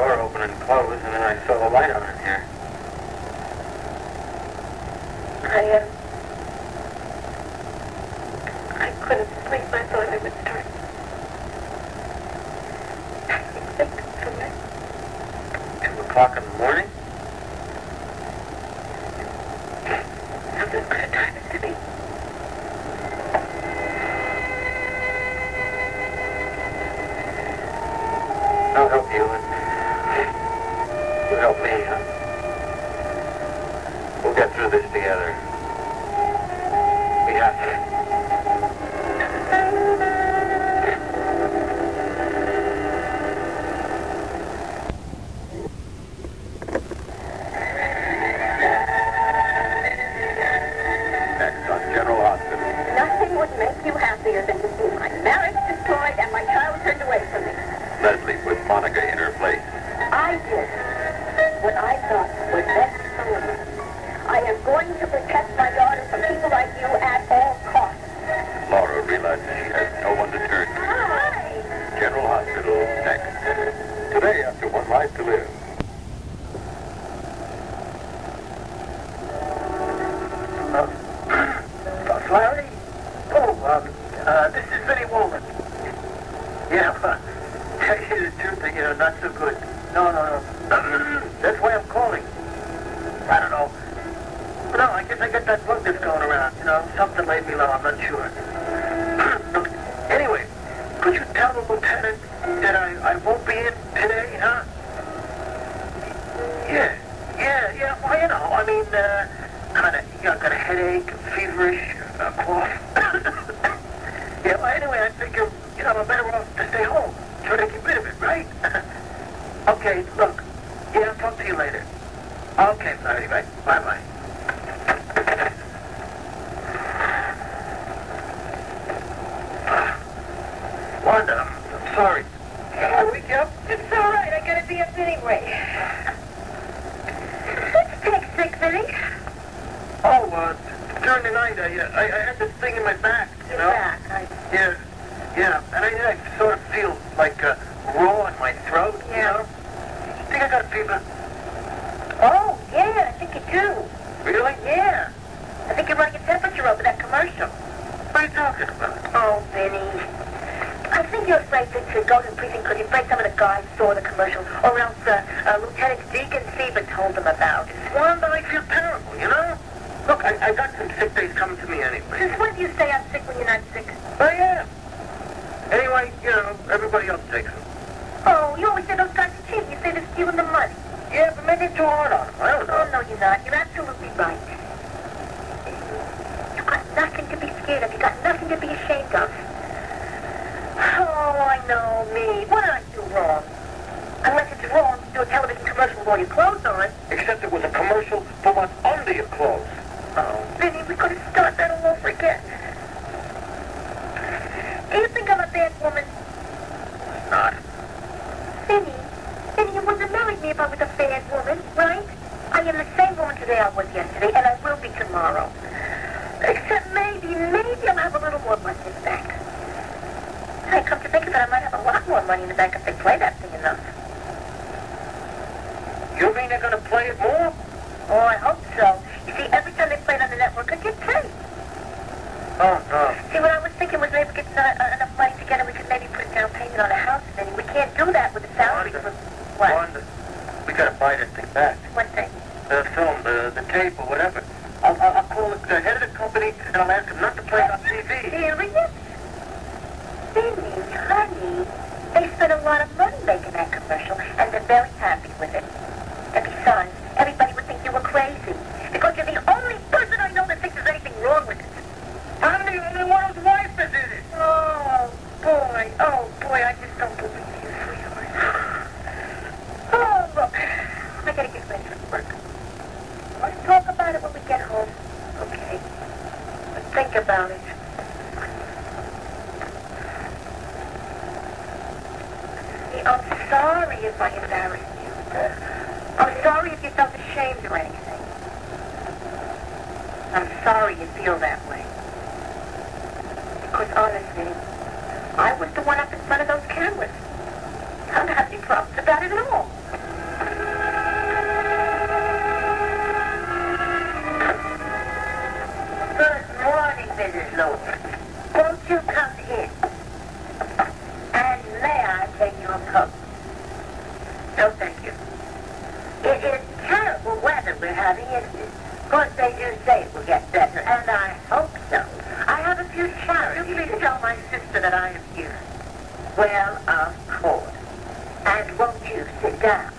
door open and close, and then I saw the light on in here. I couldn't sleep. I thought I would start. From 2 o'clock in the morning? Not as good a time as to be. I'll help you, and you help me, huh? We'll get through this together. We have to. Next on General Hospital. Nothing would make you happier than to see my marriage destroyed and my child turned away from me. Leslie put Monica in her place. I did what I thought was best for me. I am going to protect my daughter from people like you at all costs. Laura realizes she has no one to turn to. Hi. General Hospital next. Today, after One Life to Live. Larry? Oh, this is Vinnie Woolman. Yeah, tell you the truth, not so good. No. That's why I'm calling. I don't know. No, I guess I got that bug that's going around. Something laid me low, I'm not sure. Look, anyway, could you tell the lieutenant that I won't be in today, huh? Yeah. Well, I mean, kind of, got a headache, feverish, cough. Yeah, well, anyway, I figure, I'm better off to stay home. Try to get rid of it, right? Okay, look. Yeah, I'll talk to you later. Okay, Larry, right. Bye-bye. Wanda, I'm sorry. Can I wake you up? It's all right. I gotta be up anyway. Let's take sick, Vinnie. Oh, during the night, I had this thing in my back, Your back. Yeah, and I sort of feel like raw in my throat, Yeah. Think I got fever? Oh, yeah, I think you do. Really? Yeah. I think you're running your temperature over that commercial. What are you talking about? Oh, Vinnie. I think you're afraid to go to the precinct because you're afraid some of the guys saw the commercial, or else Lieutenant Deacon Siebert told them about it. Wanda, I feel terrible, Look, I got some sick days coming to me anyway. Since when do you say I'm sick when you're not sick? I am. Anyway, everybody else takes them. Oh, you always say those guys are cheap. You say they're stealing the money. Yeah, but maybe it's too hard on them. I don't know. Oh, no, you're not. You're absolutely right. You've got nothing to be scared of. You've got nothing to be ashamed of. Oh, I know me. What did I do wrong? Unless it's wrong to do a television commercial with all your clothes on. Except it was a commercial for what's under your clothes. Oh, Vinnie, we could have started that all over again. Do you think I'm a bad woman? Not. Vinnie, you wouldn't have married me if I was a bad woman, right? I am the same woman today I was yesterday, and I will be tomorrow. Except maybe I'll have a little more money in the bank. Hey, come to think of it, I might have a lot more money in the bank if they play that thing enough. You mean they're going to play it more? Oh, I hope so. You see, every time they play it on the network, I get paid. Oh, no. See, what I was thinking was maybe we get enough money together, we could maybe put a down payment on a house, Vinnie. We can't do that with the salary from... What? Wanda, we got to buy this thing back. What thing? The film, the tape, or whatever. I'll call the head of the company, and I'll ask him not to play it on TV. Serious? Vinnie, honey, they spent a lot of money making that commercial, and they're very happy with it. And besides, everybody would think you were crazy, because you're the only person I know that thinks there's anything wrong with it. I'm the only one whose wife is in it. Oh, boy, I just don't believe you, sweetheart. Oh, look, I gotta get ready for work. Let's talk about it when we get home, okay? But think about it. I'm sorry if I embarrassed you. I'm sorry if you felt ashamed or anything. I'm sorry you feel that way. Because honestly, I was the one up in front of those cameras. I don't have any problems about it at all. Well, of course. And won't you sit down?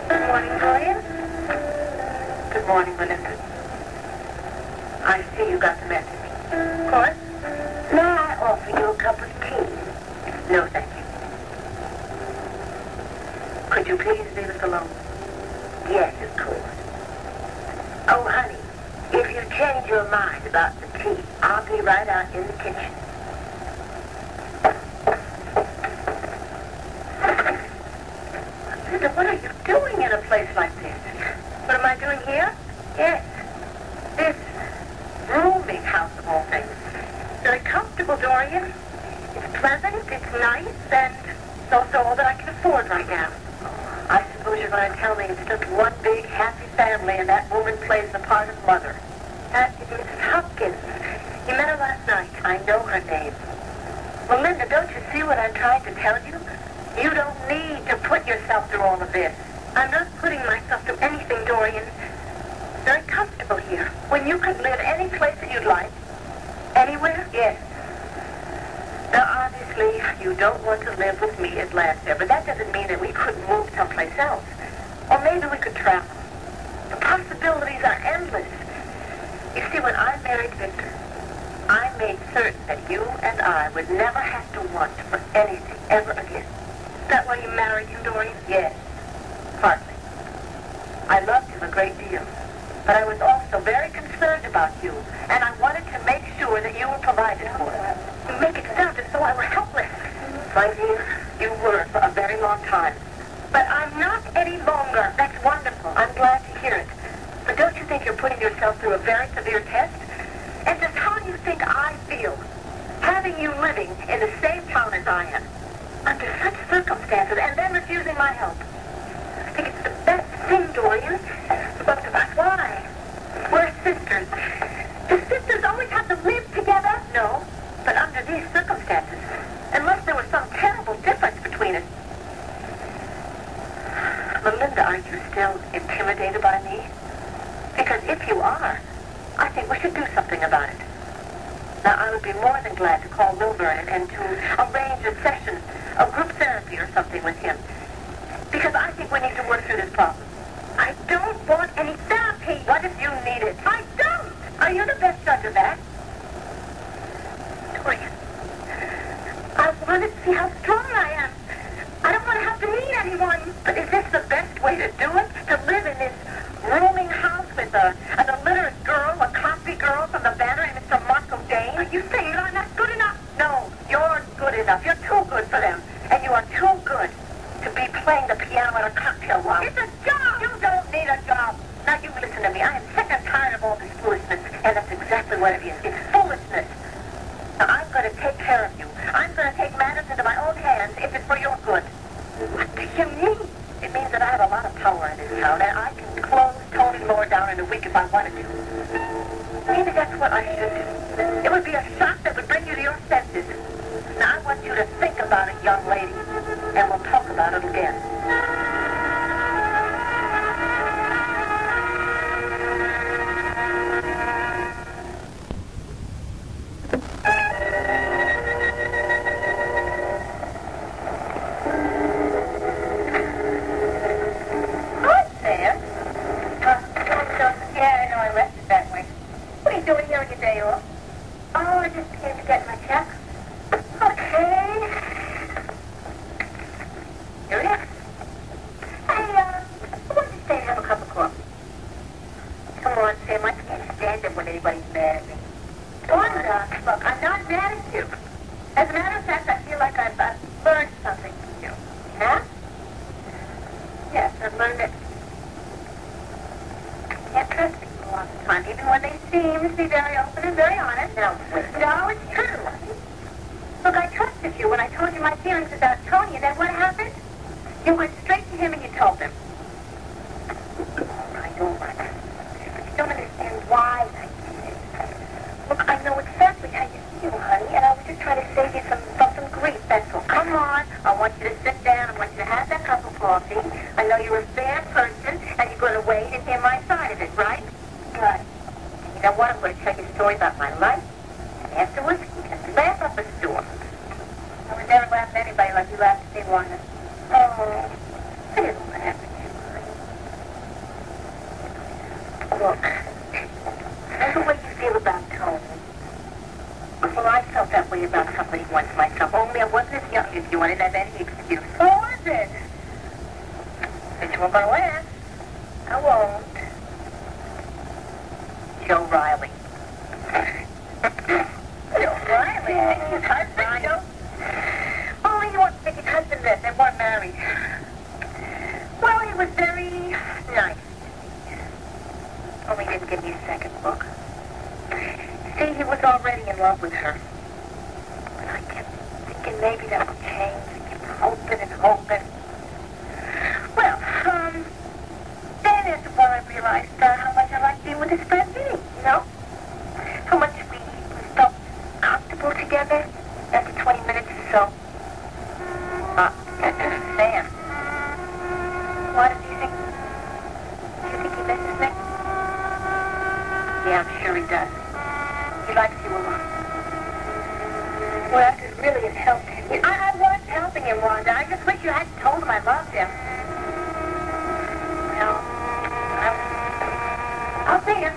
Good morning, Dorian. Good morning, Melinda. I see you got the message. Of course. May I offer you a cup of tea? No, thank you. Could you please leave us alone? Yes, of course. Oh, honey, if you change your mind about the tea, I'll be right out in the kitchen. Linda, what are you doing in a place like this? What am I doing here? Yes. This rooming house of all things. Very comfortable, Dorian. It's pleasant, it's nice, and it's also all that I can afford right now. I suppose you're going to tell me it's just one big happy family and that woman plays the part of mother. That is Mrs. Hopkins. You met her last night. I know her name. Melinda, don't you see what I'm trying to tell you? You don't need to put yourself through all of this. I'm not putting myself through anything, Dorian. Very comfortable here. When you could live any place that you'd like. Anywhere? Yes. Now, obviously, you don't want to live with me at Lansdale, but that doesn't mean that we couldn't move someplace else. Or maybe we could travel. The possibilities are endless. You see, when I married Victor, I made certain that you and I would never have to want for anything ever again. Is that why you married him, Dorian? Yes, partly. I loved him a great deal, but I was also very concerned about you, and I wanted to make sure that you were provided for. You make it sound as though I were helpless. My dear, you were for a very long time. But I'm not any longer. That's wonderful. I'm glad to hear it. But don't you think you're putting yourself through a very severe test? And just how do you think I feel, having you living in the same town as I am, under such circumstances, and then refusing my help? I think it's the best thing, Dorian, for both of us. Why? We're sisters. Do sisters always have to live together? No, but under these circumstances, unless there was some terrible difference between us. Melinda, aren't you still intimidated by me? Because if you are, I think we should do something about it. Now, I would be more than glad to call Wilbur and to arrange a session of group therapy or something with him. Because I think we need to work through this problem. I don't want any therapy. What if you need it? I don't. Are you the best judge of that? Dorian, I want to see how strong I am. I don't want to have to need anyone. But is this the best way to do it? To live in this rooming house with an illiterate girl, a copy girl from the Banner, and Mr. Marco Dane? Are you saying that I'm not good enough? No, you're good enough. You're too good for them. And you are too good to be playing the piano at a cocktail lounge. It's a job! You don't need a job. Now, you listen to me. I am sick and tired of all this foolishness, and that's exactly what it is. It's foolishness. Now, I'm going to take care of you. I'm going to take matters into my own hands if it's for your good. What do you mean? It means that I have a lot of power in this town, and I can close Tony Moore down in a week if I wanted to. Maybe that's what I should do. It would be a shock that would bring you to your senses. Now, I want you to think about it, young lady, and we'll talk about it again. save you from some grief, that's all. Come on. I want you to sit down. I want you to have that cup of coffee. I know you're a fair person, and you're going to wait and hear my side of it, right? Right. You know what? I'm going to tell you a story about my life, and afterwards, you can laugh up a storm. I would never laugh at anybody like you laughed at me, Wanda. Oh, I didn't laugh at you, honey. Look, that's the way you feel about Tony. Well, I felt that way about somebody once myself, only I wasn't as young as you. I didn't have any excuse. Who was it? Since you weren't going to laugh, I won't. Joe Riley. Joe Riley? His husband, Joe? Oh, he wasn't his husband then. They weren't married. Well, he was very nice. Only didn't give me a second look. See, he was already in love with her. But I kept thinking maybe that would change. I kept hoping and hoping. Well, then after a while I realized how much I liked being with his friend Vinny, you know? How much we felt comfortable together after 20 minutes or so. Sam. What do you think? Do you think he misses me? Yeah, I'm sure he does. He likes you a lot. Well, that could really have helped him. I was helping him, Wanda. I just wish you hadn't told him I loved him. Well, I'll see you.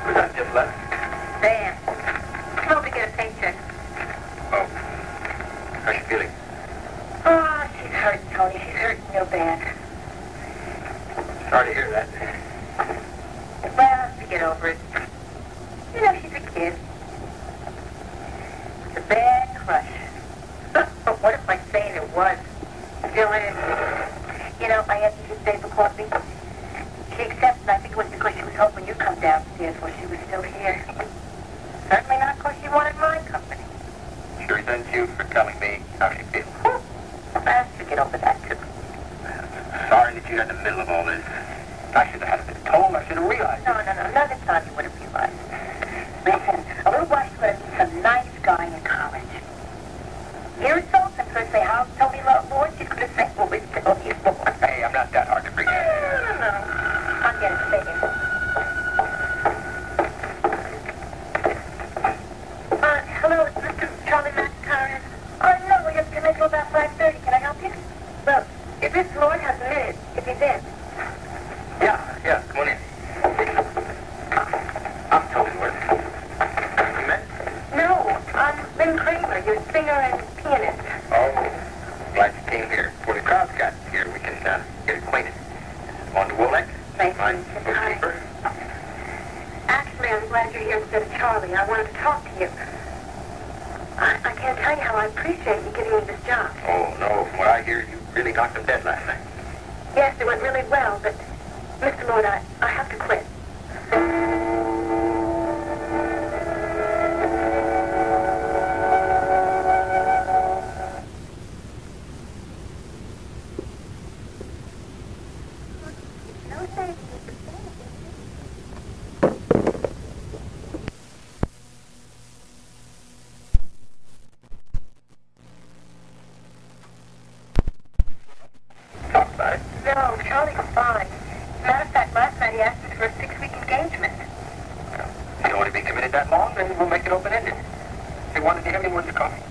Who's that just left? Sam. Come over to get a paycheck. Oh. How's she feeling? Oh, she's hurting, Tony. She's hurting real bad. Sorry to hear that. Well, to get over it. You know, she's a kid. It's a bad crush. What if I say it was? Still is. You know, I asked her to stay for coffee. She accepted. I think it was because she was hoping you'd come downstairs while she was still here. Certainly not because she wanted my company. She resents you for telling me how she feels. I should get over that, too. Sorry that you're in the middle of all this. I should have had it told. I should have realized. No, another time you would have realized. Listen, a little while she's going to meet some nice guy in college. Hear it so, and first say, how's Tony Lord? She's going to say, well, it's Tony Lord. Hey, I'm not that hard to forget. No. I'll get it figured. Hello, it's Mr. Charlie McIntyre. No, we have to make about 5:30. Can I help you? Well, if Miss Lord has a minute, if he's in. Yeah, come on in. I'm Tony Lord. You met? No, I'm Lynn Kramer, your singer and pianist. Oh, glad you came here. Before the crowds got here, we can get acquainted. Wanda Womack, Nice my to meet you. Hi. bookkeeper. Actually, I'm glad you're here instead of Charlie. I wanted to talk to you. I can't tell you how I appreciate you giving me this job. Oh, no, from what I hear, you really knocked them dead last night. Yes, it went really well, but, Mr. Lord, I have to quit. Talk about it. No, Charlie's fine. Matter of fact, last night he asked us for a 6-week engagement. Well, if you don't want to be committed that long, then we'll make it open-ended. Hey, Wanda, do you have any more of your coffee?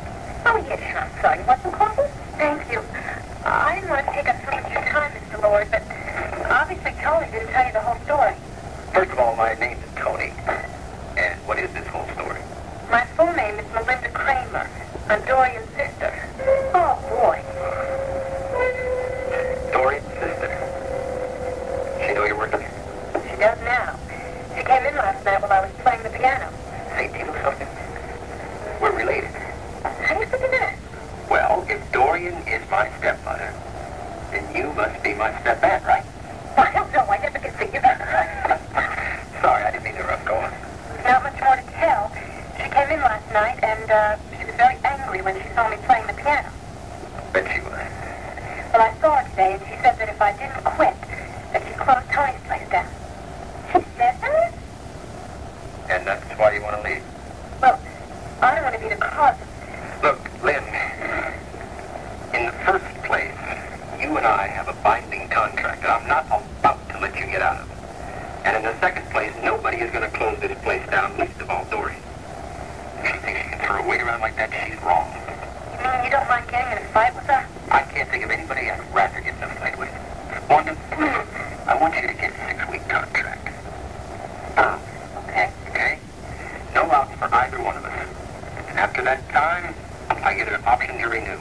Oh, yes, sure. I'm sorry. You want some coffee? Thank you. I didn't want to take up so much of your time, Mr. Lord, but obviously Tony didn't tell you the whole story. First of all, my name is Tony. And what is this whole story? My full name is Melinda Kramer. I'm Dorian's sister. Oh, boy. Dorian's sister. She know you're working here? She does now. She came in last night while I was playing the piano. Say, do you know something? We're related. How do you figure that? Well, if Dorian is my stepmother, then you must be my stepaunt, right? I don't know. I never can figure that. Sorry, I didn't mean to interrupt. Go on. Not much more to tell. She came in last night, and she was very angry when she saw me playing the piano. Bet she was. Well, I looking to renew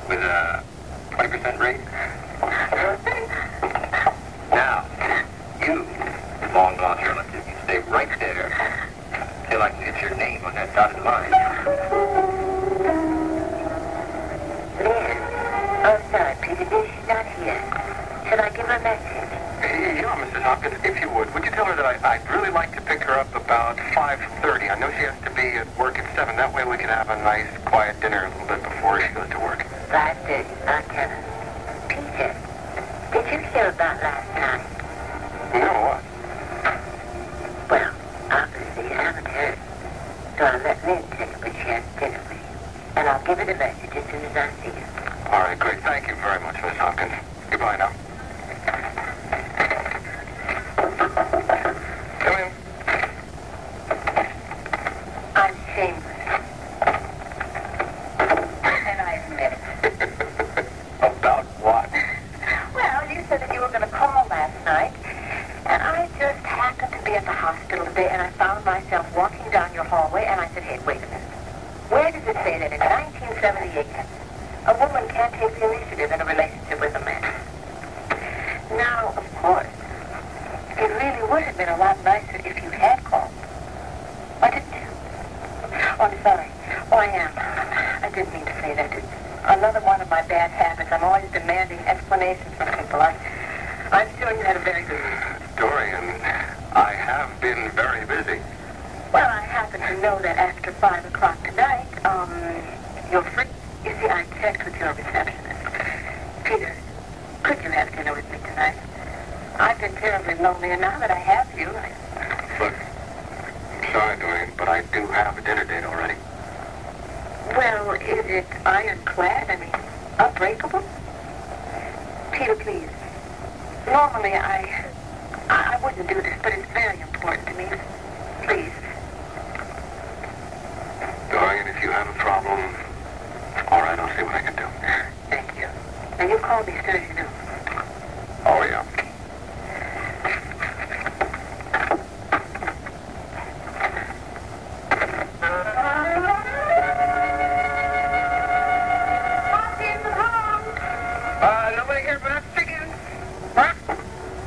with a 20% rate. Now, you, long-lost relative, you stay right there till I can get your name on that dotted line. Lynn. Oh, sorry, Peter. She's not here. Should I give her a message? Yeah, Mrs. Hopkins, if you would you tell her that I'd really like to pick her up about 5:30? I know she has to be at work at 7. That way we can have a nice, quiet dinner a little bit before she goes to work. 5:30. I'll tell her. Peter, did you hear about last night? No, what? Well, obviously you haven't heard. So I'll let Lynn tell you when she has dinner with you. And I'll give her the message as soon as I see her. All right, great. Thank you very much, Miss Hopkins. Goodbye now. Come in. I'm shameless. And I admit it. About what? Well, you said that you were going to call last night. And I just happened to be at the hospital today, and I found myself walking down your hallway, and I said, hey, wait a minute. Where does it say that in 1978, a woman can't take the initiative in a relationship with a man? Now, of course, it really would have been a lot nicer if you had called. Why didn't you? Oh, I'm sorry. Oh, I am. I didn't mean to say that. It's another one of my bad habits. I'm always demanding explanations from people. I'm sure you had a very good reason. Dorian, I have been very busy. Well, I happen to know that after 5 o'clock tonight, you're free. You see, I checked with your receptionist. Peter, could you have dinner with me tonight? I've been terribly lonely, and now that I have you, Look, I'm sorry, Dorian, but I do have a dinner date already. well, is it ironclad? I mean, unbreakable? Peter, please. Normally, I wouldn't do this, but it's very important to me. Please. Dorian, if you have a problem, all right, I'll see what I can do. Thank you. And you call me as soon as you do. Oh, yeah. Nobody here but us chickens? Huh?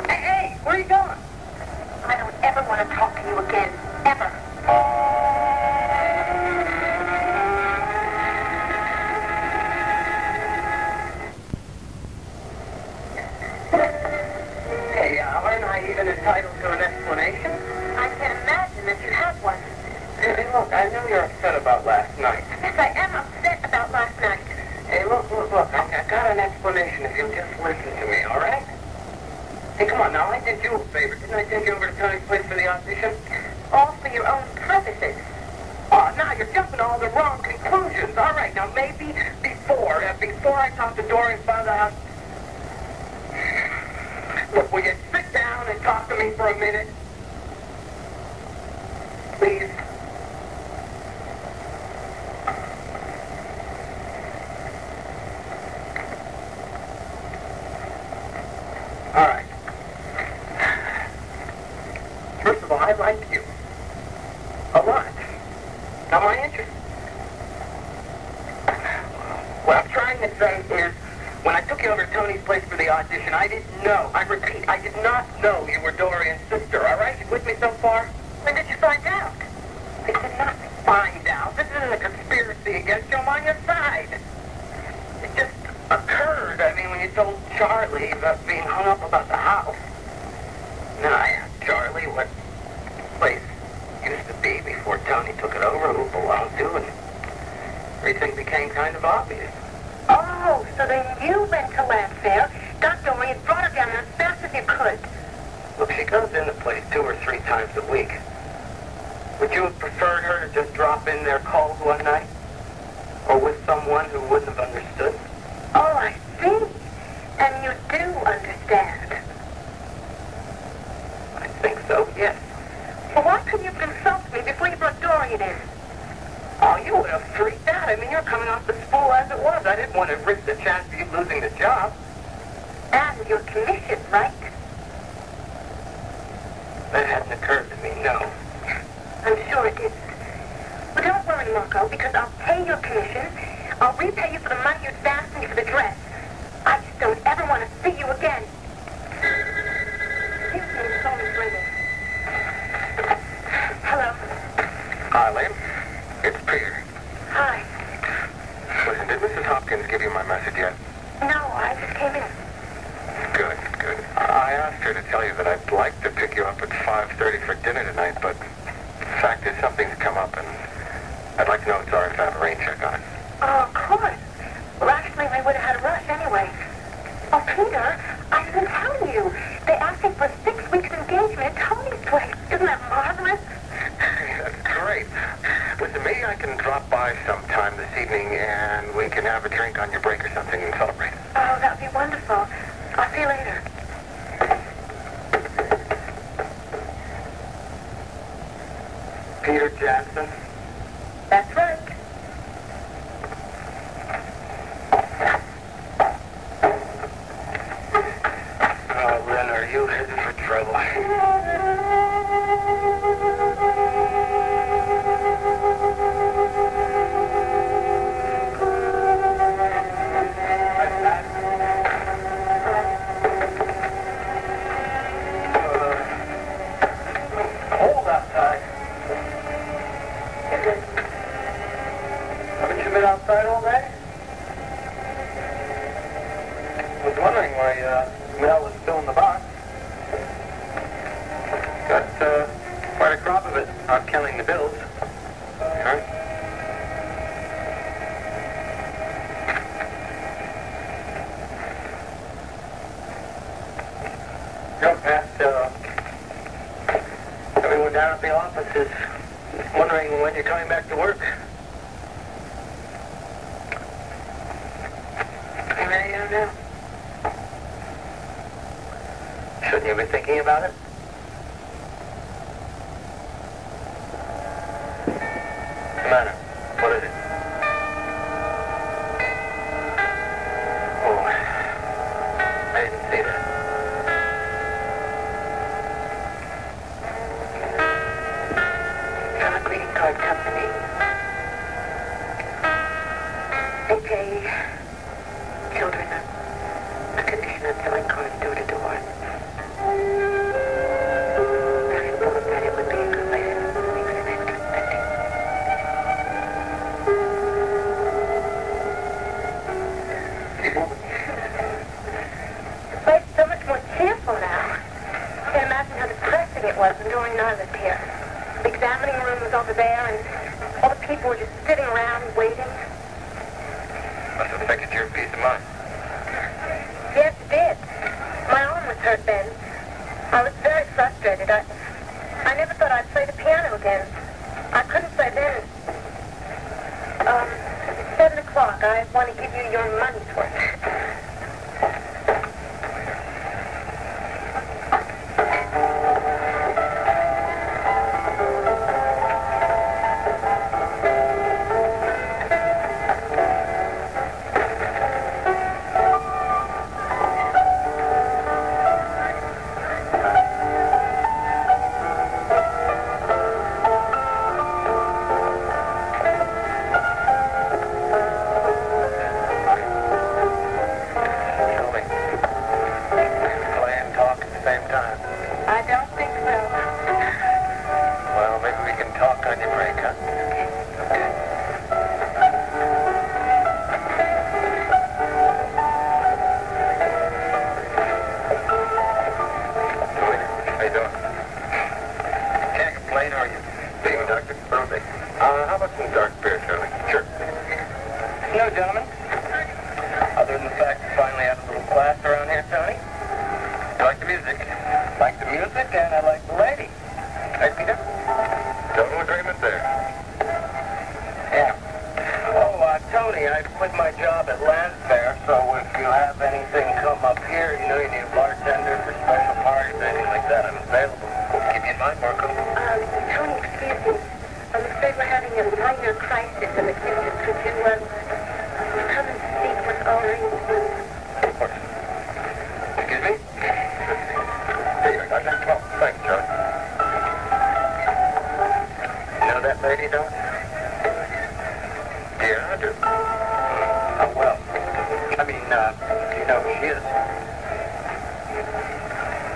Hey, where are you going? I don't ever want to talk to you again. Ever. Hey, aren't I even entitled to an explanation? I can imagine that you have one. Hey, look, I know you're upset about last night. Yes, I am upset about last night. Hey, look, I got an explanation if you'll just listen to me, all right? Hey, come on now, I did you a favor. Didn't I take you over to Tony's place for the audition? All for your own purposes. Oh, now you're jumping to all the wrong conclusions. All right, now maybe before I talk to Dorian and found out. Look, will you sit down and talk to me for a minute? Please. All right. First of all, I like you. A lot. Now, my interest... What I'm trying to say is, when I took you over to Tony's place for the audition, I didn't know. I repeat, I did not know you were Dorian's sister, all right? You with me so far? When did you find out? I did not find out. This isn't a conspiracy against you. I'm on your side. It just occurred. I mean, when you told Charlie about being hung up about the house. Then I asked Charlie what place used to be before Tony took it over, who it belonged to, and everything became kind of obvious. Oh, so then you went to Lampfair, got Dorian, brought her down as fast as you could. Look, she goes in the place 2 or 3 times a week. Would you have preferred her to just drop in there cold one night? Or with someone who wouldn't have understood? Oh, I see. And you do understand. I think so, yes. Well, why couldn't you have consulted me before you brought Dorian in? Oh, you would have freaked out. I mean, you're coming off the spool as it was. I didn't want to risk the chance of you losing the job. And your commission, right? That hadn't occurred to me, no. I'm sure it didn't. But don't worry, Marco, because I'll pay your commission. I'll repay you for the money you advanced me for the dress. I just don't ever want to see you again. Excuse me, the phone is ringing. Hello. Eileen, it's Peter. Hi. Listen, did Mrs. Hopkins give you my message yet? No, I just came in. Good, good. I asked her to tell you that I'd like to pick you up at 5:30 for dinner tonight, but the fact is something's come up, and I'd like to know if it's all right if I have a rain check on it. Oh, of course. Well, actually, we would have had a rush anyway. Oh, Peter, I didn't tell you. They asked me for a 6 weeks engagement at Tony's place. Isn't that marvelous? That's great. Listen, maybe I can drop by sometime this evening, and we can have a drink on your break or something and celebrate. Oh, that would be wonderful. I'll see you later. Peter Jansen? That's right. Oh, Lynn, are you headed for trouble? Cold outside. Haven't you been outside all day? I was wondering why Mel was still in the box. Got quite a crop of it, not counting the bills. Huh? Pat, everyone down at the office is wondering when you're coming back to work. How many of them? Shouldn't you be thinking about it? What's the matter? What is it? Oh, I didn't see that. From a greeting card company. They pay children a commission on selling cards door to door. I thought that it would be a good way to make some extra spending. The place is so much more cheerful now. I can't imagine how depressing it was when Doreen and I lived here. The examining room was over there, and all the people were just sitting around waiting. Must have affected your peace of mind. Yes, it did. My arm was hurt then. I was very frustrated. I never thought I'd play the piano again. I couldn't play then. It's 7 o'clock. I want to give you your money's worth. No, gentlemen. Other than the fact you finally had a little class around here, Tony. You like the music? Like the music, and I like the lady. Right, Peter? Total agreement there. Yeah. Oh, Tony, I quit my job at Landfair, so if you have anything come up here, you know you need a bartender for special parties, anything like that, I'm available. Keep you in mind, Marco. Tony, excuse me. I'm afraid we're having a minor crisis in the kitchen. Could you, come and speak with Ulrich? Of course. Excuse me? Here, I can come. Thanks, Charlie. You know that lady, Doc? Yeah, I do. do you know who she is?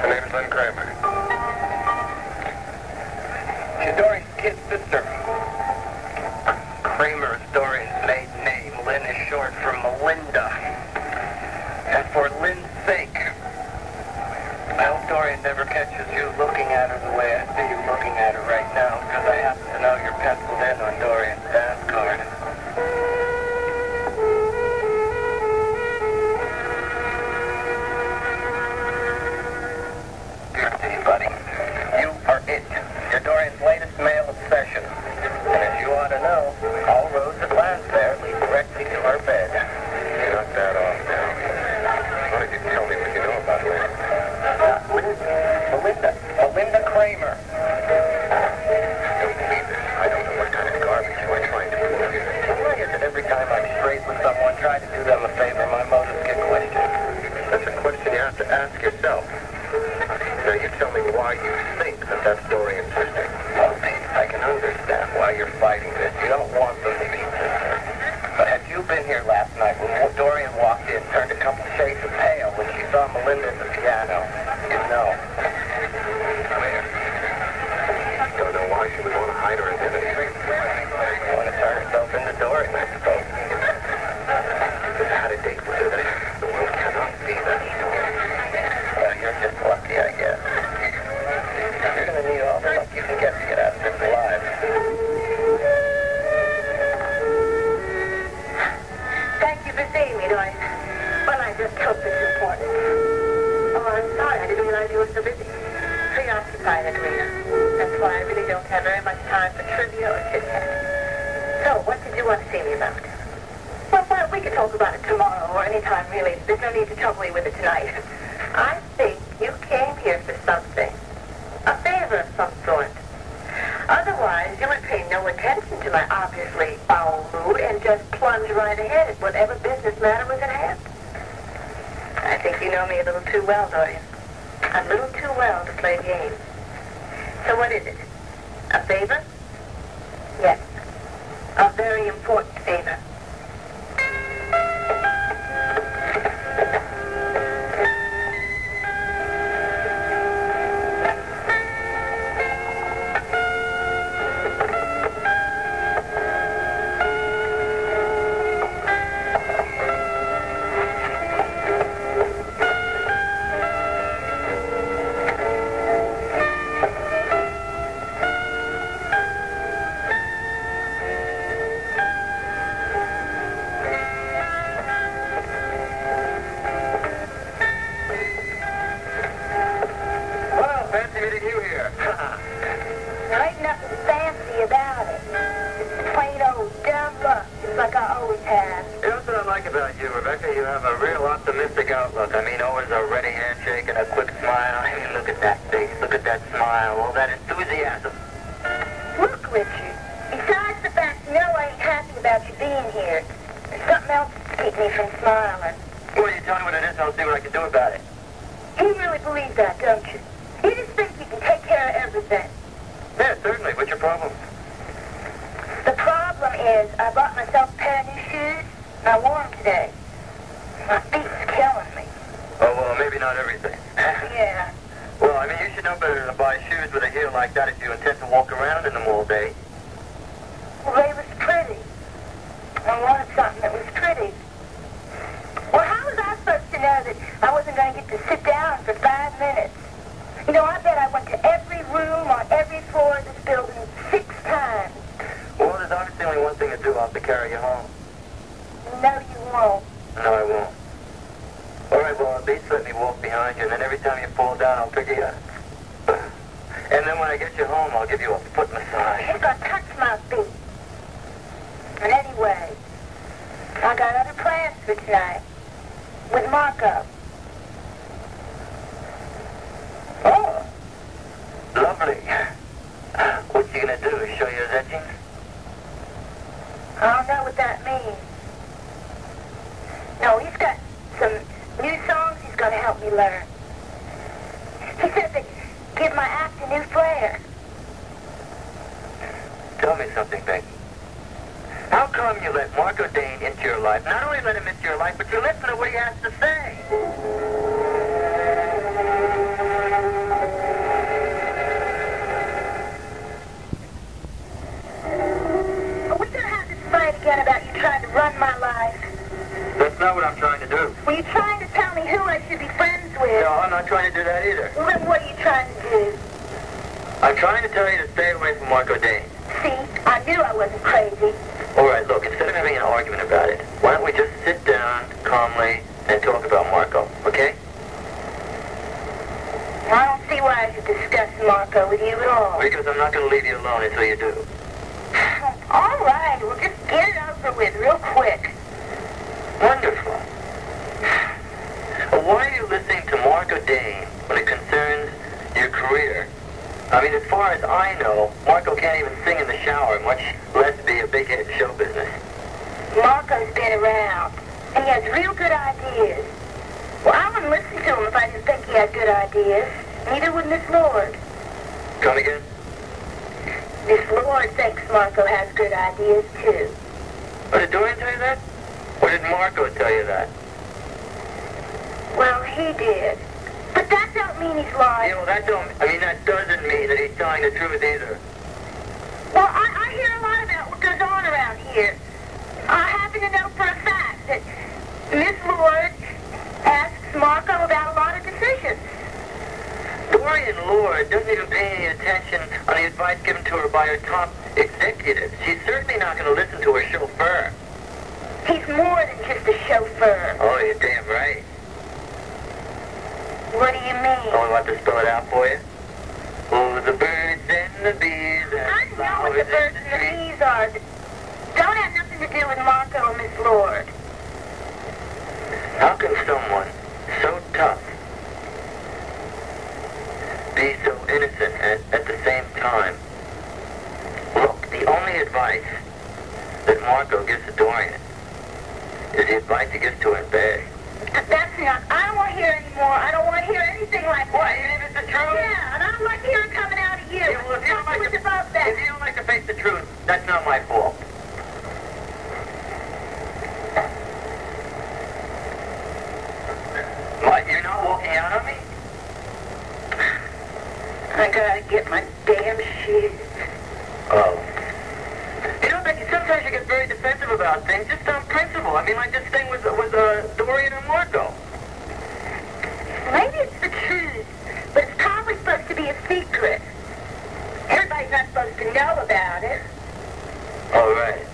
Her name's Lynn Kramer. She's Dorian's kid sister. Kramer is Dorian's maiden name. Lynn is short for Melinda. And for Lynn's sake, I hope Dorian never catches you looking at her the way I see you looking at her right now, because I happen to know you're penciled in on Dorian's dance card. Hey, buddy, you are it. You're Dorian's latest male obsession. And as you ought to know, all roads at Lansdale lead directly to her bed. You knocked that off now. Why don't you tell me what you know about Lynn? Melinda Kramer. I don't believe it. I don't know what kind of garbage you are trying to pull here. Why is it every time I'm straight with someone, try to do them a favor, my motives get questioned? That's a question you have to ask yourself. Now you tell me why you think that Dorian's sister. Well, Pete, I can understand why you're fighting this. You don't want them to be sisters. But had you been here last night when Dorian walked in, turned a couple shades of pale when she saw Melinda at the piano, you'd know. Don't know why she would want to hide her identity. Want to turn herself into Dorian, I suppose. Just had a date with her that the world cannot see that. Well, you're just lucky, I guess. You're going to need all the luck you can get to get out of this alive. Thank you for seeing me, Dorian. Well, I just hope it's important. Oh, I'm sorry. I didn't realize you were so busy. Preoccupied, Edwina. That's why I really don't have very much time for trivia or chit-chat. So, what did you want to see me about? Well, we could talk about it tomorrow or any time, really. There's no need to trouble me with it tonight. I think you came here for something. A favor of some sort. Otherwise, you would pay no attention to my obviously foul mood and just plunge right ahead at whatever business matter was at hand. I think you know me a little too well, Dorian. A little too well to play games. So what is it? A favor? Yes. A very important favor. How come you let Marco Dane into your life? Not only let him into your life, but you listen to what he has to say. Are we going to have this fight again about you trying to run my life? That's not what I'm trying to do. Were you trying to tell me who I should be friends with? No, I'm not trying to do that either. Well, then what are you trying to do? I'm trying to tell you to stay away from Marco Dane. See, I knew I wasn't crazy. All right, look, instead of having an argument about it, why don't we just sit down calmly and talk about Marco, okay? I don't see why I should discuss Marco with you at all. Because I'm not going to leave you alone until you do. All right, well, just get it over with real quick. Wonderful. Well, why are you listening to Marco Dane when it concerns your career? I mean, as far as I know, Marco can't even sing in the shower, much less be a big hit in show business. Marco's been around, and he has real good ideas. Well, I wouldn't listen to him if I didn't think he had good ideas. Neither would Miss Lord. Come again? Miss Lord thinks Marco has good ideas, too. Oh, did Dorian tell you that? Or did Marco tell you that? Well, he did. But that don't mean he's lying. Yeah, well, that doesn't mean that he's telling the truth either. Well, I hear a lot about what goes on around here. I happen to know for a fact that Miss Lord asks Marco about a lot of decisions. Dorian Lord doesn't even pay any attention on the advice given to her by her top executives. She's certainly not going to listen to her chauffeur. He's more than just a chauffeur. Oh, you're damn right. What do you mean? Oh, I want to spell it out for you. Oh, the birds and the bees and I know what the birds and the bees are. Don't have nothing to do with Marco or Miss Lord. How can someone so tough be so innocent at the same time? Look, the only advice that Marco gives to Dorian is the advice he gives to her in bed. That's not. I don't want to hear anymore. I don't want to hear anything like that. What, even if it's the truth? Yeah, and I don't like to hear it coming out of you. Yeah, well, if you don't like It's to, about that. if you don't like to face the truth, that's not my fault. What, you're not walking out on me? I gotta get my damn shoes. Oh. You know, Becky, sometimes you get very defensive about things, just on principle. I mean, like this thing with Dorian and Marco. Maybe it's the truth, but it's probably supposed to be a secret. Everybody's not supposed to know about it. All right.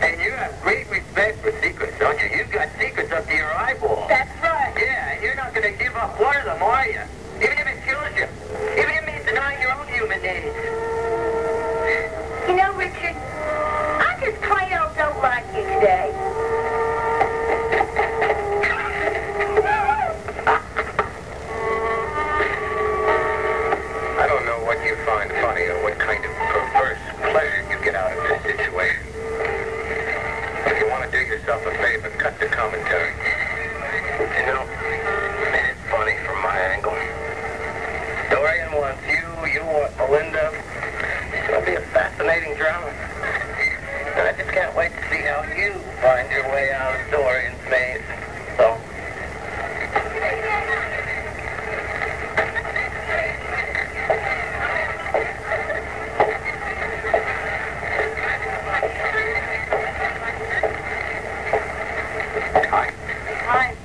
And you have great respect for secrets, don't you? You've got secrets up to your eyeballs. That's right. Yeah, and you're not going to give up one of them, are you? Even if it kills you. Even if it means denying your own human needs. You know, Richard, I just plain old don't like you today. I don't know what you find funny or what kind of perverse pleasure you get out of this situation. If you want to do yourself a favor, cut the commentary. You know, it's funny from my angle. Dorian wants you want Melinda. It's going to be a fascinating drama. And I just can't wait to see how you find your way out of Dorian's maze. So... Hi. Hi.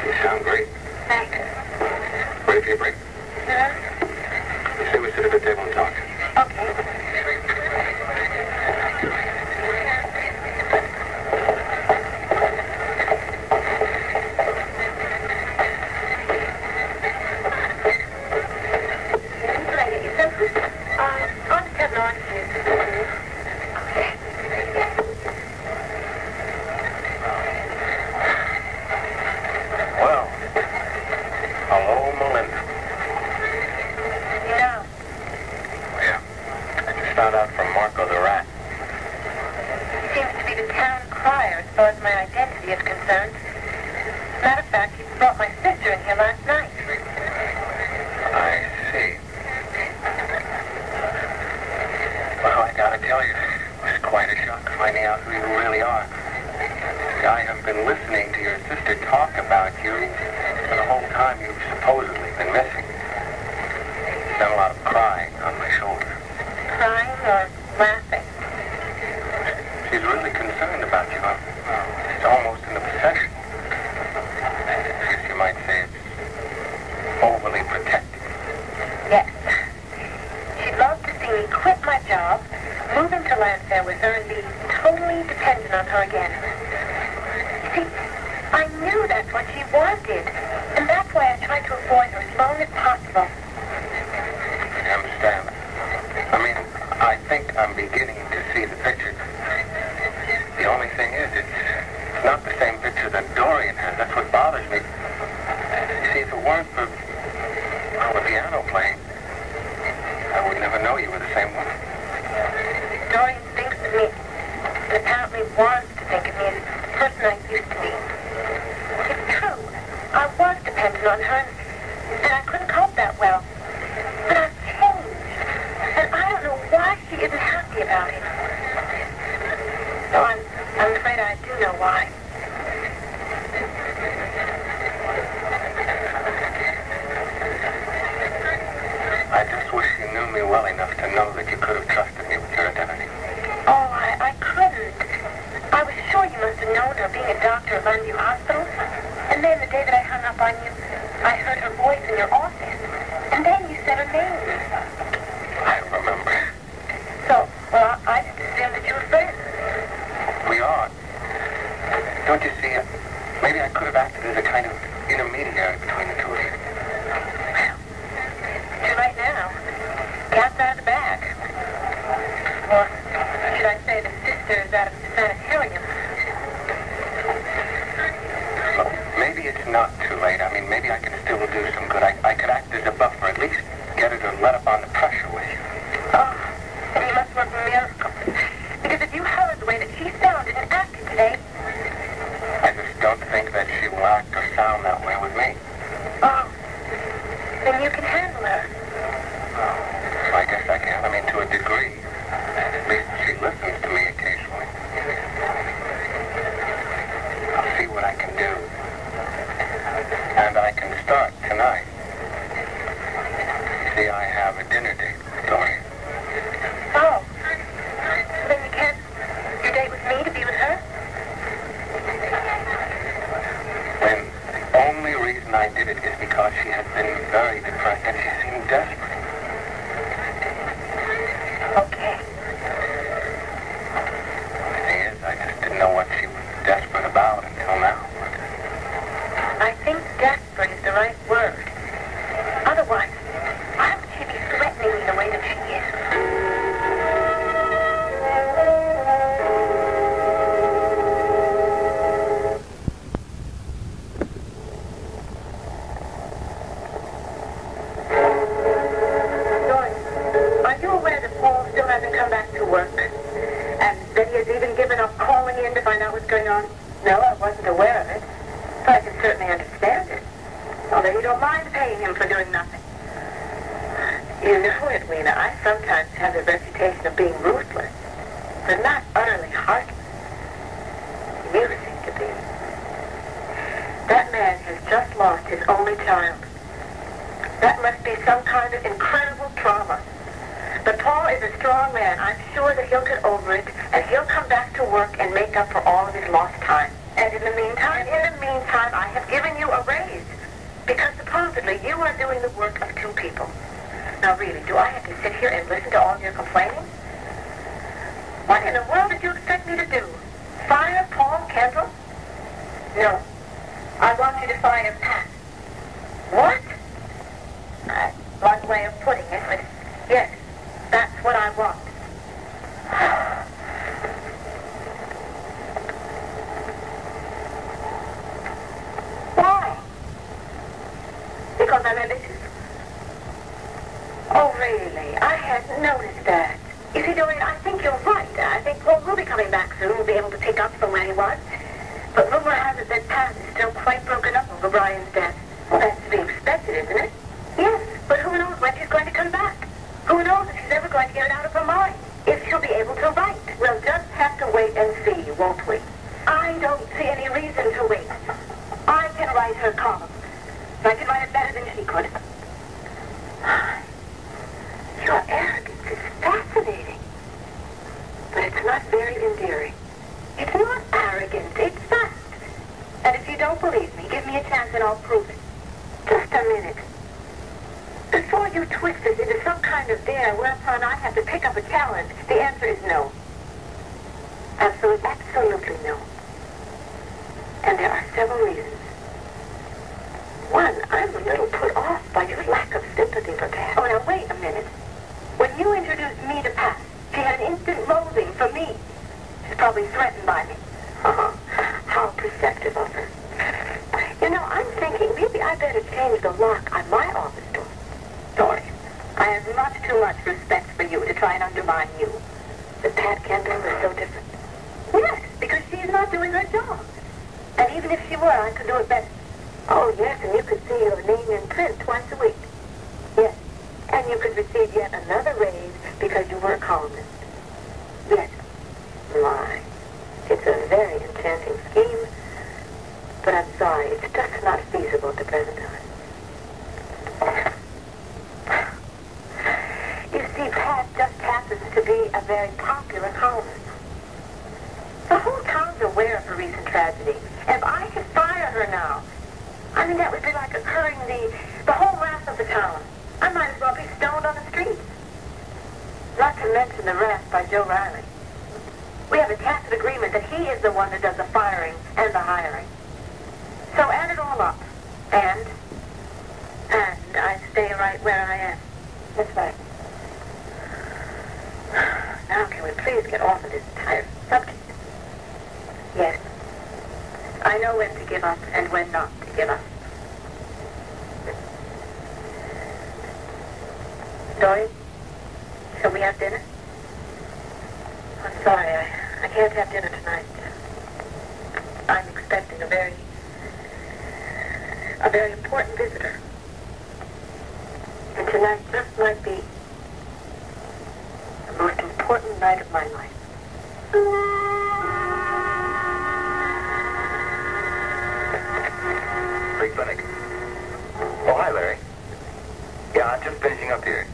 You sound great. Thank you. Ready for your break? Huh? Say we sit at the table and talk. Okay. On the table, on Well, hello, Melinda. You know, Yeah. I just found out from Marco the Rat. he seems to be the town crier as far as my identity is concerned. As a matter of fact, he brought my sister in here last night. I see. Well, I gotta tell you, it was quite a have been listening to your sister talk about you for the whole time you've supposedly been missing. Done a lot of crying on my shoulder. Crying or laughing? She's really concerned about you. It's almost an obsession. I guess you might say it's overly protective. Yes. She'd love to see me quit my job, move into Landfair with her, and be totally dependent on her again. You see, I knew that's what she wanted, and that's why I tried to avoid her as long as possible. I understand. I mean, I think I'm beginning to see the picture. The only thing is, it's not the same picture that Dorian has. That's what bothers me. You see, if it weren't for the piano playing, I would never know you were the same woman. Dorian thinks of me, and apparently wants to think of me as the person I used to be. It's true. I was dependent on her, and I couldn't cope that well. But I've changed, and I don't know why she isn't happy about it. So I'm afraid I do know why. I just wish you knew me well enough to know that you could have trusted me with your identity. Oh, I couldn't. I was sure you must have known her being a doctor at Lundview Hospital. And then the day that I hung up on you, I heard her voice in your office. And then you said her name. I remember. So, well, I just assumed that you were friends. We are. Don't you see? Maybe I could have acted as a kind of intermediary between the two of you. Well, too late now. Cat's out of the bag. Or should I say the sister's out of the sanitarium? Look, maybe it's not too late. I mean, maybe I can still do some good. I could act as a buffer, at least get her to let up on the pressure with you. Oh, and you must work a miracle. Because if you heard the way that she sounded and acted today... I just don't think that she will act or sound that way with me. Oh, then you can handle her. Oh, I guess I can. I mean, to a degree. At least she listens to me occasionally. I'll see what I can do. And I can start tonight. See, I have a dinner date with Dorian. Oh, then you can't... Your date with me to be with her? The only reason I did it is because she had been very depressed and she seemed desperate. Okay. The thing is, I just didn't know what she was desperate about until now. I think desperate is the right word. Otherwise, why would she be threatening me the way that she is? Dorian, are you aware that Paul still hasn't come back to work? And that he has even given up calling in to find out what's going on? No, I wasn't aware of it. But I can certainly understand it. Although you don't mind paying him for doing nothing. You know, Edwina, I sometimes have the reputation of being ruthless, but not utterly heartless. You seem to be. That man has just lost his only child. That must be some kind of incredible trauma. But Paul is a strong man. I'm sure that he'll get over it, and he'll come back to work and make up for all of his lost time. And in the meantime, I have given you a raise. Because supposedly you are doing the work of two people. Now really, do I have to sit here and listen to all your complaining? What in the world did you expect me to do? Fire Paul Kendall? No. I want you to fire Pat. What? One way of putting it, but yes, that's what I want. Why? Because I'm ambitious. Oh, really? I hadn't noticed that. You see, Dorian, I think you're right. I think Paul will be coming back soon. We'll be able to pick up from where he was. But rumor has it that Pat is still quite broken up over Brian's death. Well, that's to be expected, isn't it? Yes, but who knows when she's going to come back? Who knows if she's ever going to get it out of her mind? If she'll be able to write? We'll just have to wait and see, won't we? I I don't see any reason to wait. I can write her column. I can write it better than she could. Your arrogance is fascinating. But it's not very endearing. It's not arrogant. It's fact. And if you don't believe me, give me a chance and I'll prove it. Just a minute. Before you twist this into some kind of dare whereupon I have to pick up a challenge, the answer is no. Absolutely no. And there are several reasons. One, I'm a little put off by your lack of sympathy for Pat. Oh, now wait a minute. When you introduced me to Pat, she had an instant loathing for me. She's probably threatened by me. How perceptive of her. You know, I'm thinking maybe I better change the lock on my office door. Dory, I have much too much respect for you to try and undermine you. But Pat Kendall is so different. Yes, because she's not doing her job. And even if she were, I could do it better. Oh, yes, and you could see your name in print twice a week. Yes, and you could receive yet another raise because you were a columnist. Yes. My, it's a very enchanting scheme, but I'm sorry, it's just not feasible at the present time. You see, Pat just happens to be a very popular columnist. The whole town's aware of her recent tragedy. If I could fire her now, I mean, that would be like incurring the whole wrath of the town. I might as well be stoned on the streets. Not to mention the rest by Joe Riley. We have a tacit agreement that he is the one that does the firing and the hiring. So add it all up. And I stay right where I am. That's right. Now, can we please get off of this entire subject? Yes. I know when to give up and when not to give up. Dory, shall we have dinner? I'm sorry, I can't have dinner tonight. I'm expecting a very important visitor. And tonight just might be the most important night of my life. Free clinic. Oh, hi, Larry. Yeah, I'm just finishing up here.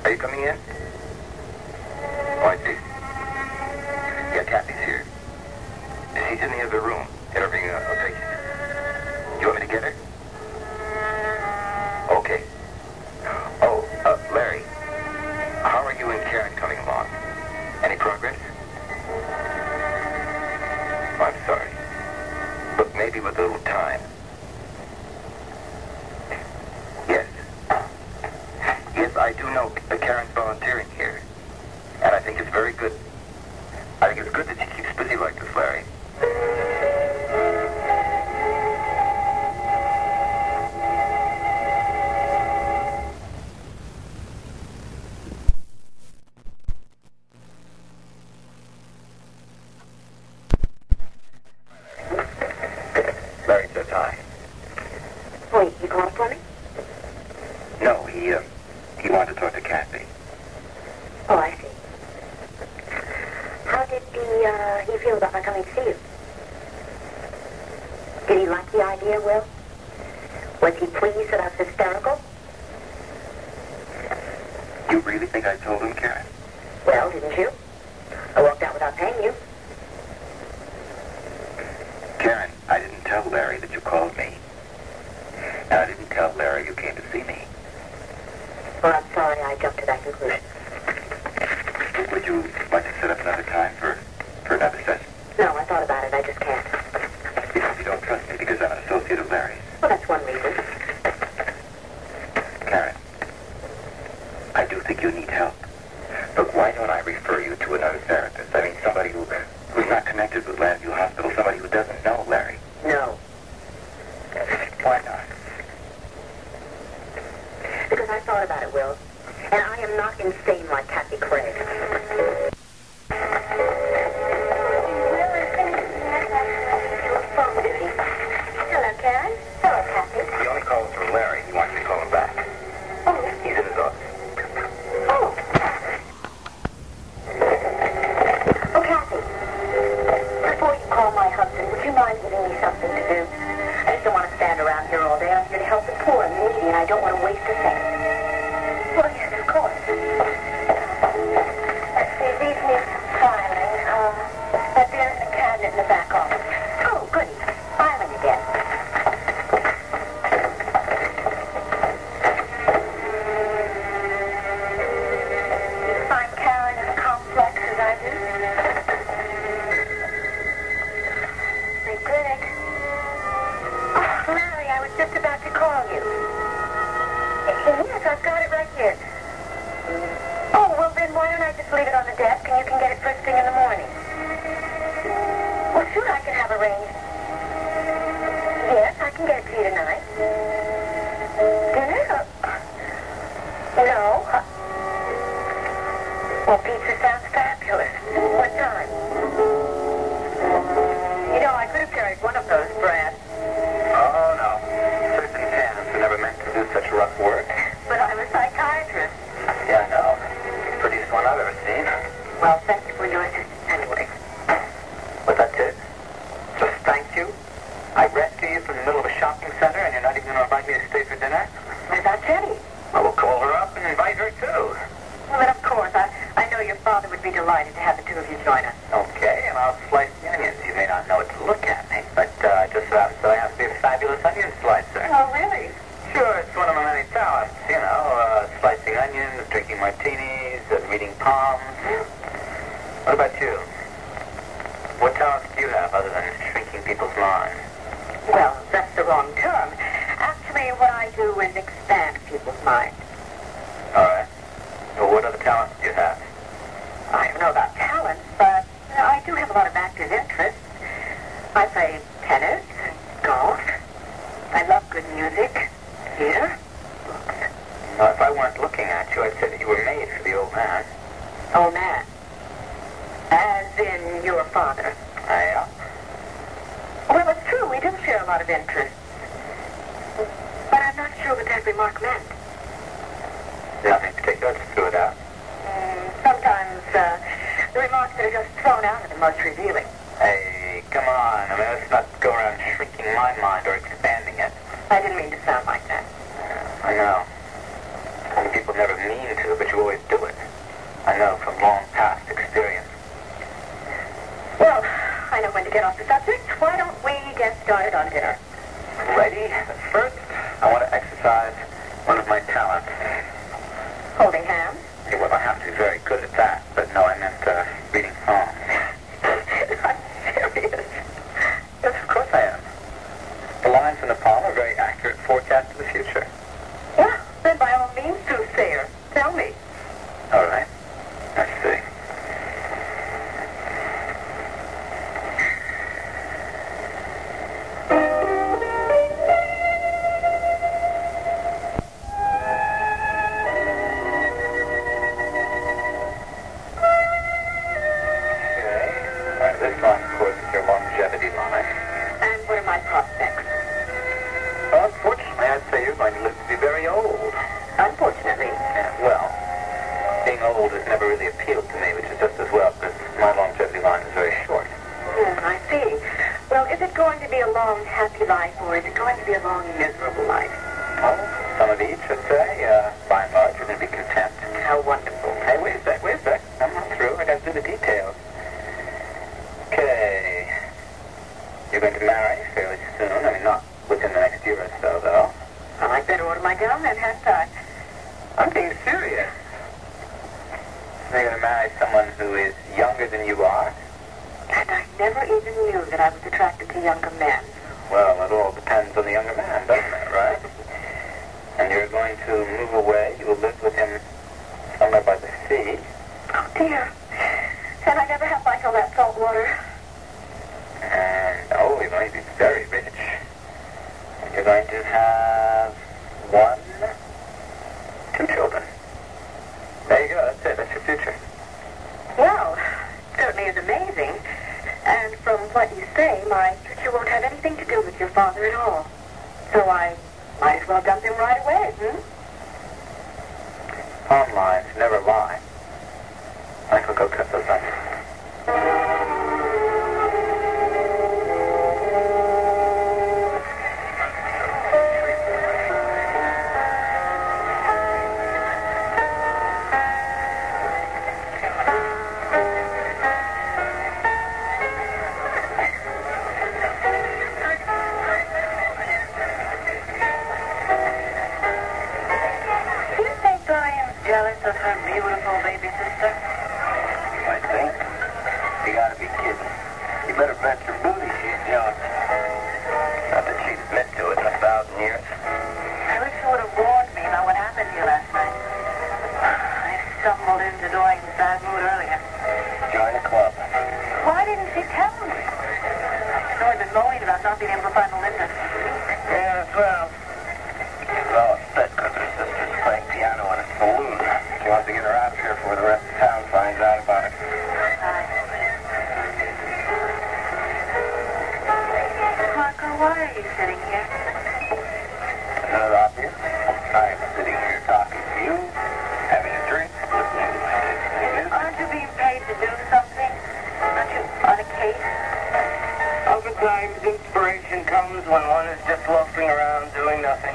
Are you coming in? Oh, I see. Yeah, Kathy's here. She's in the other room, interviewing a patient. You want me to get her? Okay. Oh, Larry, how are you and Karen coming along? Any progress? I'm sorry. But maybe with a little time. Yes. Yes, I do know Karen's volunteering here. And I think it's very good. I think it's good that she keeps busy like this, Larry. Larry says hi. Wait, you called for me? No, he wanted to talk to Kathy. Oh, I see. How did he feel about my coming to see you? Did he like the idea, Will? Was he pleased that I was hysterical? You really think I told him, Karen? Well, didn't you? I walked out without paying you. Karen, I didn't tell Larry that you called me. And I didn't tell Larry you came to see me. Well, I'm sorry I jumped to that conclusion. Would you like to set up another time for another session? No, I thought about it. I just can't. Because you don't trust me because I'm an associate of Larry's. Well, that's one reason. Karen, I do think you need help. But why don't I refer you to another therapist? I mean, somebody who's not connected with Landview Hospital, somebody who doesn't know Larry. No. Why not? Because I thought about it, Will. And I am not insane like Kathy Craig. Hello, Karen. Hello, Kathy. The only call was from Larry. He wants me to call him back. Oh. He's in his office. Oh. Oh, Kathy. Before you call Mary, Greg. Oh, Mary, I was just about to call you. Yes, I've got it right here. Oh, well then why don't I just leave it on the desk and you can get it first thing in the morning? Well, sure, I can have arranged. Yes, I can get it to you tonight. Dinner? No. Well, pizza sounds fabulous. What time? You know, I could have carried one of those, Brad. Oh, no. Certain hands were never meant to do such rough work. But I'm a psychiatrist. Yeah, I know. Prettiest one I've ever seen. Well, thank you for your assistance anyway. Was that it? Just thank you? I rescue you from the middle of a shopping center and you're not even going to invite me to stay for dinner? What about Jenny? I will call her up and invite her too. Well, then, of course. I know your father would be delighted to have the two of you join us. Okay, and I'll slice the onions. You may not know it to look at me, but just so happens that I have to be a fabulous onion slicer. Oh, really? Sure, it's one of my many talents, you know, slicing onions, drinking martinis, reading palms. What about you? What talents do you have other than shrinking people's minds? Well, that's the wrong term. Actually, what I do is expand people's minds. All right. Well, what other talents do you have? I don't know about talents, but I do have a lot of active interests. I play tennis, golf. I love good music, theater, books. Now, if I weren't looking at you, I'd say that you were made for the old man. Old man. As in your father. Yeah? Well, it's true. We do share a lot of interests. But I'm not sure what that remark meant. Nothing particular, just threw it out. Sometimes the remarks that are just thrown out are the most revealing. Hey, come on. I mean, let's not go around shrinking my mind or expanding it. I didn't mean to sound like that. I know. Some people never mean to, but you always do it. I know from long past experience. Well, I know when to get off the subject. Why don't we get started on dinner? Ready? First, I want to exercise one of my talents. Holding hands? Well, I have to be very good at that, but no, I meant reading palms. I'm serious. Yes, of course I am. The lines in the palm are a very accurate forecast of the future. Well, then by all means, soothsayer. Tell me. All right. Let's see. This line, of course, is your longevity line. And what are my prospects? Well, unfortunately, I'd say you're going to live to be very old. Unfortunately. Well, being old has never really appealed to me, which is just as well, because my longevity line is very short. I see. Well, is it going to be a long, happy life, or is it going to be a long, miserable life? Oh, some of each, I'd say. By and large, you're going to be content. How wonderful. Hey, wait a sec. I'm not through. I got to do the details. Okay. You're going to marry fairly soon. I mean, not within the next year or so, though. Well, I'd better order my gown then, hadn't I? I'm being serious. You're going to marry someone who is younger than you are? And I never even knew that I was attracted to younger men. Well, it all depends on the younger man, doesn't it, right? And you're going to move away. You will live with him somewhere by the sea. Oh, dear. And I never have liked all that salt water. And, you're going to be very rich. And you're going to have 2 children. There you go. That's it. That's your future. Well, certainly is amazing. And from what you say, my future won't have anything to do with your father at all. So I might as well dump him right away, Palm lines never lie. I could go cut those onions. Do you think Brian's jealous of her beautiful baby sister? I think. Joan. Not that she'd admit to it in 1,000 years. I wish you would have warned me about what happened to you last night. I stumbled into doing the bad mood earlier. Join the club. Why didn't she tell me? She's only been moaning about not being able to find Melinda. Yeah, well. She's all upset because her sister's playing piano in a saloon. She wants to get her out of here before the rest of town finds out about it. Marco, why are you sitting here? Isn't it obvious? I'm sitting here talking to you, having a drink, listening to my music. Aren't you being paid to do something? Aren't you on a case? Oftentimes, inspiration comes when one is just loafing around doing nothing.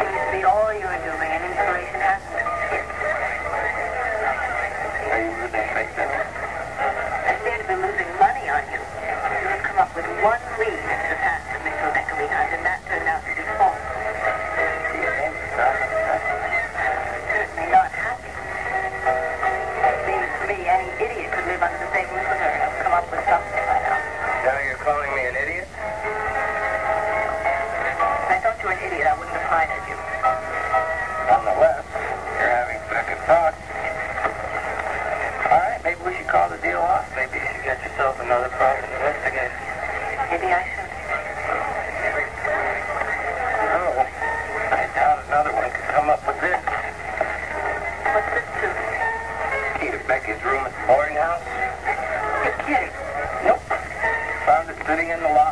Seems to be all you're doing, and inspiration hasn't been hit. Are you really faking it? I stand to be losing money on you. You have come up with one lead into the past of Miss Rebecca Leonard, and that turned out to be false. Do you think it's not upset? Certainly not happy. Seems to me any idiot could live under the same roof with her and come up with something by now. Now you're calling me an idiot? If I thought you were an idiot, I wouldn't have hired you. Nonetheless, you're having second thoughts. All right, maybe we should call the deal off. Maybe you should get yourself another private investigator. Maybe I should. No, I doubt another one could come up with this. What's this to? Key to Becky's room at the boarding house? You're kidding. Nope. Found it sitting in the locker.